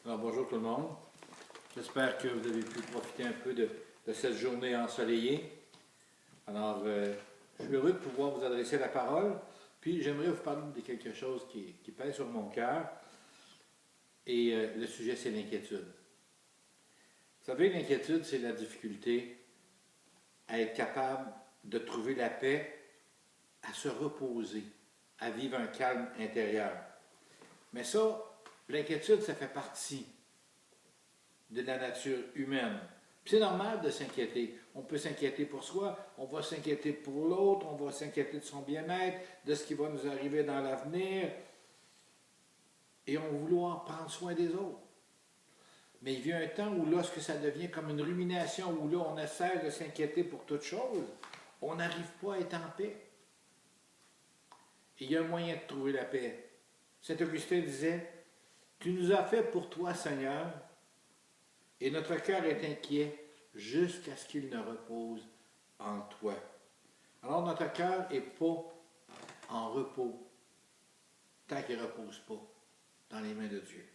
Alors, bonjour tout le monde. J'espère que vous avez pu profiter un peu de cette journée ensoleillée. Alors, je suis heureux de pouvoir vous adresser la parole. Puis, j'aimerais vous parler de quelque chose qui pèse sur mon cœur. Et le sujet, c'est l'inquiétude. Vous savez, l'inquiétude, c'est la difficulté à être capable de trouver la paix, à se reposer, à vivre un calme intérieur. Mais ça, l'inquiétude, ça fait partie de la nature humaine. C'est normal de s'inquiéter. On peut s'inquiéter pour soi, on va s'inquiéter pour l'autre, on va s'inquiéter de son bien-être, de ce qui va nous arriver dans l'avenir, et on va vouloir prendre soin des autres. Mais il vient un temps où lorsque ça devient comme une rumination, où là on essaie de s'inquiéter pour toute chose, on n'arrive pas à être en paix. Et il y a un moyen de trouver la paix. Saint Augustin disait, « Tu nous as fait pour toi, Seigneur, et notre cœur est inquiet jusqu'à ce qu'il ne repose en toi. » Alors notre cœur n'est pas en repos tant qu'il ne repose pas dans les mains de Dieu.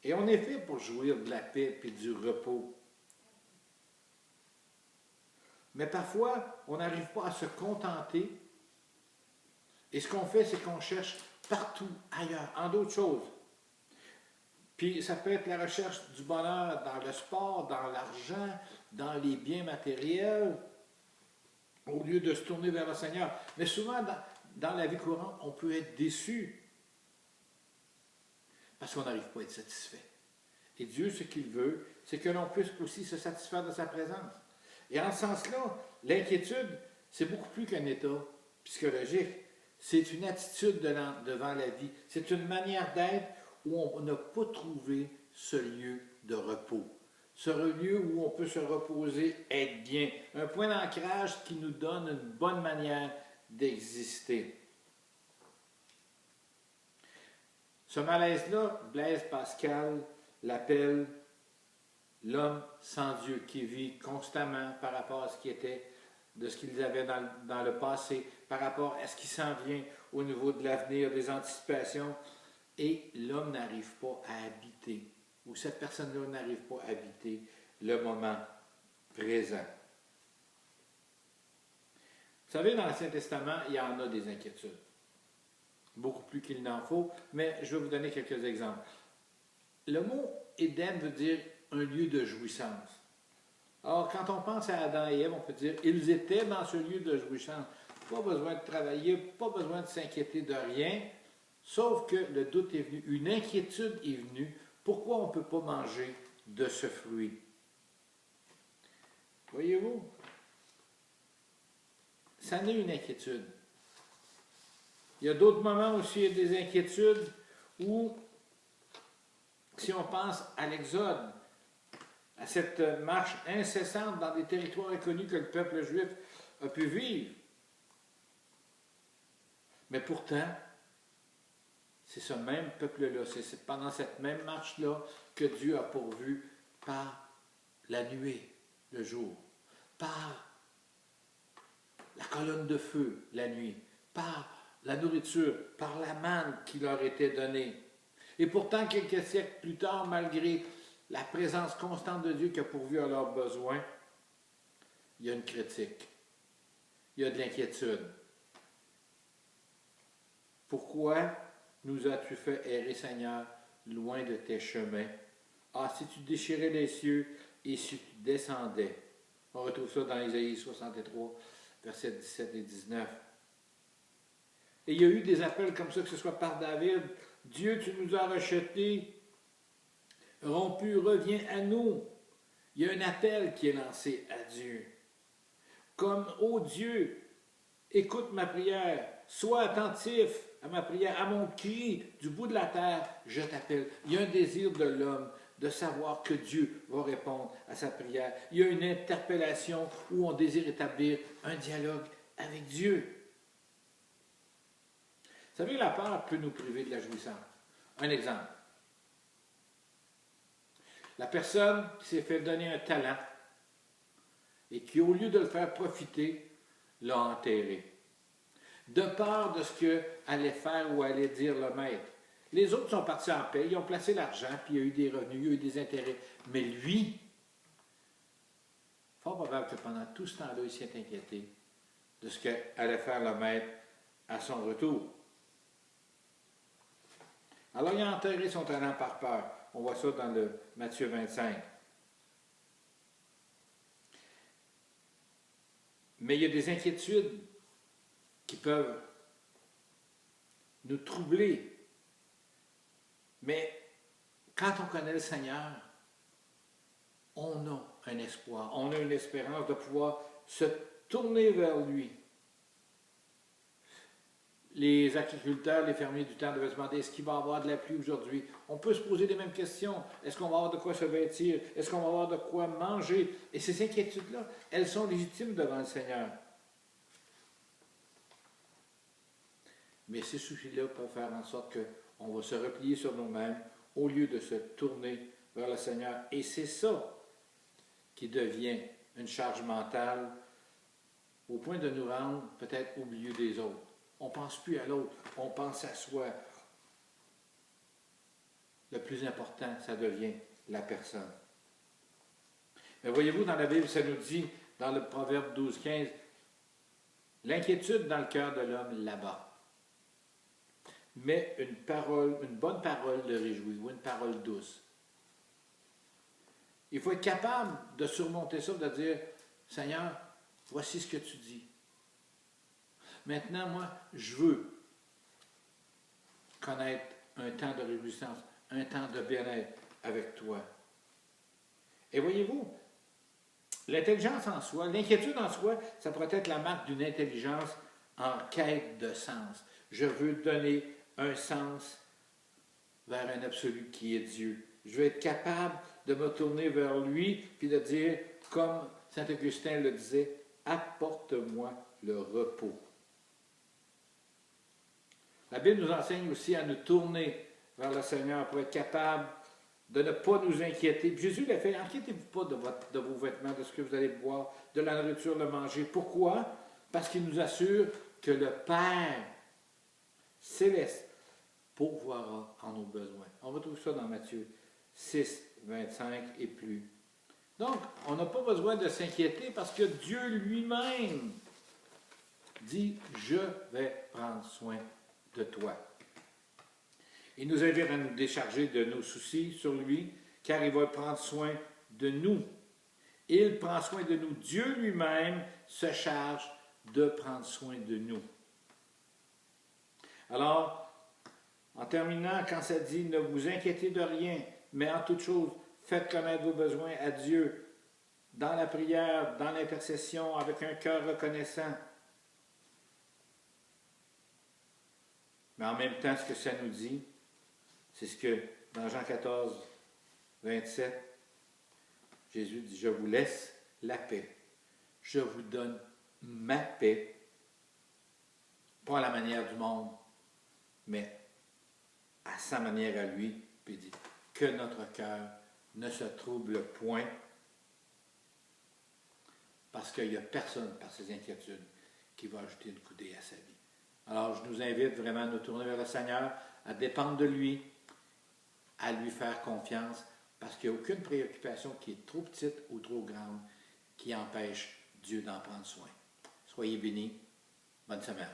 Et on est fait pour jouir de la paix et du repos. Mais parfois, on n'arrive pas à se contenter. Et ce qu'on fait, c'est qu'on cherche partout ailleurs, en d'autres choses. Puis ça peut être la recherche du bonheur dans le sport, dans l'argent, dans les biens matériels, au lieu de se tourner vers le Seigneur. Mais souvent, dans la vie courante, on peut être déçu parce qu'on n'arrive pas à être satisfait. Et Dieu, ce qu'il veut, c'est que l'on puisse aussi se satisfaire de sa présence. Et en ce sens-là, l'inquiétude, c'est beaucoup plus qu'un état psychologique. C'est une attitude devant la vie. C'est une manière d'être où on n'a pas trouvé ce lieu de repos. Ce lieu où on peut se reposer, être bien. Un point d'ancrage qui nous donne une bonne manière d'exister. Ce malaise-là, Blaise Pascal l'appelle l'homme sans Dieu, qui vit constamment par rapport à ce qui était, de ce qu'ils avaient dans le passé, par rapport à ce qui s'en vient au niveau de l'avenir, des anticipations. Et l'homme n'arrive pas à habiter, ou cette personne-là n'arrive pas à habiter le moment présent. Vous savez, dans l'Ancien Testament, il y en a des inquiétudes. Beaucoup plus qu'il n'en faut, mais je vais vous donner quelques exemples. Le mot Éden veut dire un lieu de jouissance. Alors, quand on pense à Adam et Ève, on peut dire ils étaient dans ce lieu de jouissance. Pas besoin de travailler, pas besoin de s'inquiéter de rien, sauf que le doute est venu, une inquiétude est venue. Pourquoi on ne peut pas manger de ce fruit? Voyez-vous? Ça n'est une inquiétude. Il y a d'autres moments aussi, il y a des inquiétudes où, si on pense à l'Exode, à cette marche incessante dans des territoires inconnus que le peuple juif a pu vivre. Mais pourtant, c'est ce même peuple-là, c'est pendant cette même marche-là que Dieu a pourvu par la nuée, le jour, par la colonne de feu, la nuit, par la nourriture, par la manne qui leur était donnée. Et pourtant, quelques siècles plus tard, malgré la présence constante de Dieu qui a pourvu à leurs besoins, il y a une critique, il y a de l'inquiétude. Pourquoi nous as-tu fait errer, Seigneur, loin de tes chemins? Ah, si tu déchirais les cieux et si tu descendais. On retrouve ça dans Isaïe 63, versets 17 et 19. Et il y a eu des appels comme ça, que ce soit par David. Dieu, tu nous as rachetés, rompu, reviens à nous. Il y a un appel qui est lancé à Dieu. Comme, ô Dieu, écoute ma prière, sois attentif à ma prière, à mon cri du bout de la terre, je t'appelle. Il y a un désir de l'homme de savoir que Dieu va répondre à sa prière. Il y a une interpellation où on désire établir un dialogue avec Dieu. Vous savez, la peur peut nous priver de la jouissance. Un exemple. La personne qui s'est fait donner un talent et qui, au lieu de le faire profiter, l'a enterré. De peur de ce que allait faire ou allait dire le maître. Les autres sont partis en paix, ils ont placé l'argent, puis il y a eu des revenus, il y a eu des intérêts. Mais lui, fort probable que pendant tout ce temps-là, il s'est inquiété de ce qu'allait faire le maître à son retour. Alors, il a enterré son talent par peur. On voit ça dans le Matthieu 25. Mais il y a des inquiétudes qui peuvent nous troubler. Mais quand on connaît le Seigneur, on a un espoir, on a une espérance de pouvoir se tourner vers lui. Les agriculteurs, les fermiers du temps devaient se demander, est-ce qu'il va y avoir de la pluie aujourd'hui? On peut se poser les mêmes questions. Est-ce qu'on va avoir de quoi se vêtir? Est-ce qu'on va avoir de quoi manger? Et ces inquiétudes-là, elles sont légitimes devant le Seigneur. Mais ces soucis-là peuvent faire en sorte qu'on va se replier sur nous-mêmes au lieu de se tourner vers le Seigneur. Et c'est ça qui devient une charge mentale au point de nous rendre peut-être au milieu des autres. On ne pense plus à l'autre, on pense à soi. Le plus important, ça devient la personne. Mais voyez-vous, dans la Bible, ça nous dit, dans le Proverbe 12-15, l'inquiétude dans le cœur de l'homme l'abat. Mais une bonne parole le réjouit, ou une parole douce. Il faut être capable de surmonter ça, de dire, Seigneur, voici ce que tu dis. Maintenant, moi, je veux connaître un temps de réjouissance, un temps de bien-être avec toi. Et voyez-vous, l'intelligence en soi, l'inquiétude en soi, ça pourrait être la marque d'une intelligence en quête de sens. Je veux donner un sens vers un absolu qui est Dieu. Je veux être capable de me tourner vers lui, puis de dire, comme saint Augustin le disait, apporte-moi le repos. La Bible nous enseigne aussi à nous tourner vers le Seigneur pour être capable de ne pas nous inquiéter. Puis Jésus l'a fait, inquiétez-vous pas de vos vêtements, de ce que vous allez boire, de la nourriture, le manger. Pourquoi? Parce qu'il nous assure que le Père céleste pourvoira en nos besoins. On retrouve ça dans Matthieu 6, 25 et plus. Donc, on n'a pas besoin de s'inquiéter parce que Dieu lui-même dit « Je vais prendre soin de toi ». Il nous invite à nous décharger de nos soucis sur lui, car il va prendre soin de nous. Il prend soin de nous. Dieu lui-même se charge de prendre soin de nous. Alors, en terminant, quand ça dit « Ne vous inquiétez de rien, mais en toute chose, faites connaître vos besoins à Dieu, dans la prière, dans l'intercession, avec un cœur reconnaissant. » Mais en même temps, ce que ça nous dit, c'est ce que dans Jean 14, 27, Jésus dit « Je vous laisse la paix. Je vous donne ma paix. » Pas à la manière du monde, mais à sa manière à lui. Puis il dit « Que notre cœur ne se trouble point. » Parce qu'il n'y a personne, par ses inquiétudes, qui va ajouter une coudée à sa vie. Alors, je nous invite vraiment à nous tourner vers le Seigneur, à dépendre de lui, à lui faire confiance, parce qu'il n'y a aucune préoccupation qui est trop petite ou trop grande qui empêche Dieu d'en prendre soin. Soyez bénis. Bonne semaine.